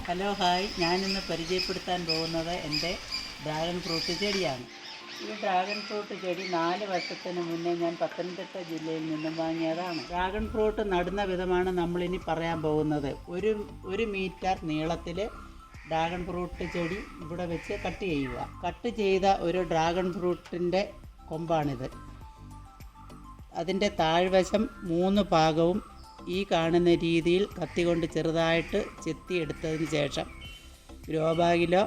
Hello hi, ഞാനിന്ന് പരിചയപ്പെടുത്താൻ പോകുന്നത് എൻ്റെ ഡ്രാഗൺ ഫ്രൂട്ട് ചെടിയാണ്. ഈ ഡ്രാഗൺ ഫ്രൂട്ട് ചെടി 4 വർഷത്തിന് മുന്നേ ഞാൻ പത്തനംതിട്ട ജില്ലയിൽ നിന്നും വാങ്ങിയതാണ്. ഡ്രാഗൺ ഫ്രൂട്ട് നടുന്ന വിധമാണ് നമ്മളിനി പറയാൻ പോകുന്നത്. ഒരു മീറ്റർ നീളത്തിൽ ഡ്രാഗൺ ഫ്രൂട്ട് ചെടി ഇവിടെ വെച്ച് കട്ട് ചെയ്യുക. കട്ട് ചെയ്ത ഒരു ഡ്രാഗൺ ഫ്രൂട്ടിൻ്റെ കൊമ്പാണിത്. അതിൻ്റെ താഴ്വശം 3 ഭാഗവും ഈ കാണുന്ന രീതിയിൽ കത്തി കൊണ്ട് ചെറുതായിട്ട് ചെത്തിയെടുത്തതിന് ശേഷം ഗ്രോ ബാഗിലോ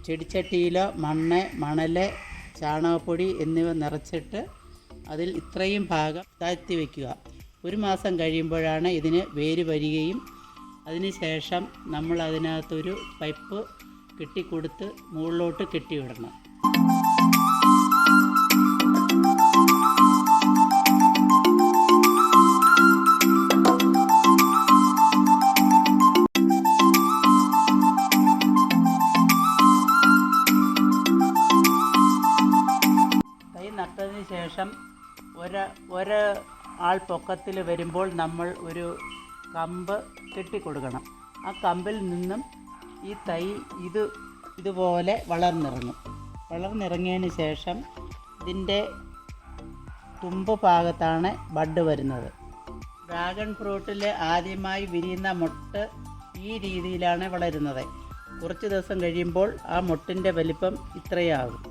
ചെടിച്ചട്ടിയിലോ മണൽ, ചാണകപ്പൊടി എന്നിവ നിറച്ചിട്ട് അതിൽ ഇത്രയും ഭാഗം താഴ്ത്തി വയ്ക്കുക. 1 മാസം കഴിയുമ്പോഴാണ് ഇതിന് വേര് വരികയും അതിന് ശേഷം നമ്മൾ അതിനകത്തൊരു പൈപ്പ് കെട്ടിക്കൊടുത്ത് മുകളിലോട്ട് കെട്ടിവിടണം. നട്ടതിന് ശേഷം ഒരാൾ പൊക്കത്തിൽ വരുമ്പോൾ നമ്മൾ ഒരു കമ്പ് കെട്ടിക്കൊടുക്കണം. ആ കമ്പിൽ നിന്നും ഈ തൈ ഇതുപോലെ വളർന്നിറങ്ങിയതിന് ശേഷം ഇതിൻ്റെ തുമ്പ് ഭാഗത്താണ് ബഡ് വരുന്നത്. ഡ്രാഗൺ ഫ്രൂട്ടിൽ ആദ്യമായി വിരിയുന്ന മൊട്ട് ഈ രീതിയിലാണ് വളരുന്നത്. കുറച്ച് ദിവസം കഴിയുമ്പോൾ ആ മൊട്ടിൻ്റെ വലിപ്പം ഇത്രയാകും.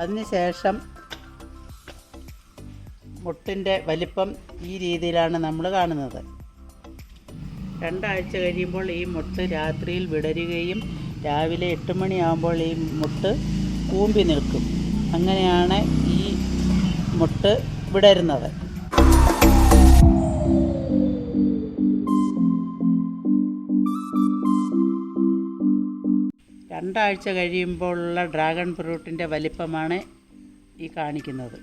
അതിനുശേഷം മൊട്ടിൻ്റെ വലിപ്പം ഈ രീതിയിലാണ് നമ്മൾ കാണുന്നത്. 2 ആഴ്ച കഴിയുമ്പോൾ ഈ മൊട്ട് രാത്രിയിൽ വിടരുകയും രാവിലെ 8 മണിയാകുമ്പോൾ ഈ മൊട്ട് കൂമ്പി നിൽക്കും. അങ്ങനെയാണ് ഈ മൊട്ട് വിടരുന്നത്. രണ്ടാഴ്ച കഴിയുമ്പോഴുള്ള ഡ്രാഗൺ ഫ്രൂട്ടിൻ്റെ വലിപ്പമാണ് ഈ കാണിക്കുന്നത്.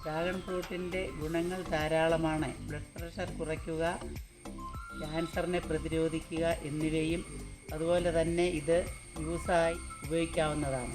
ഡ്രാഗൺ ഫ്രൂട്ടിൻ്റെ ഗുണങ്ങൾ ധാരാളമാണ്. ബ്ലഡ് പ്രഷർ കുറയ്ക്കുക, ക്യാൻസറിനെ പ്രതിരോധിക്കുക എന്നിവയും അതുപോലെ തന്നെ ഇത് ജ്യൂസായി ഉപയോഗിക്കാവുന്നതാണ്.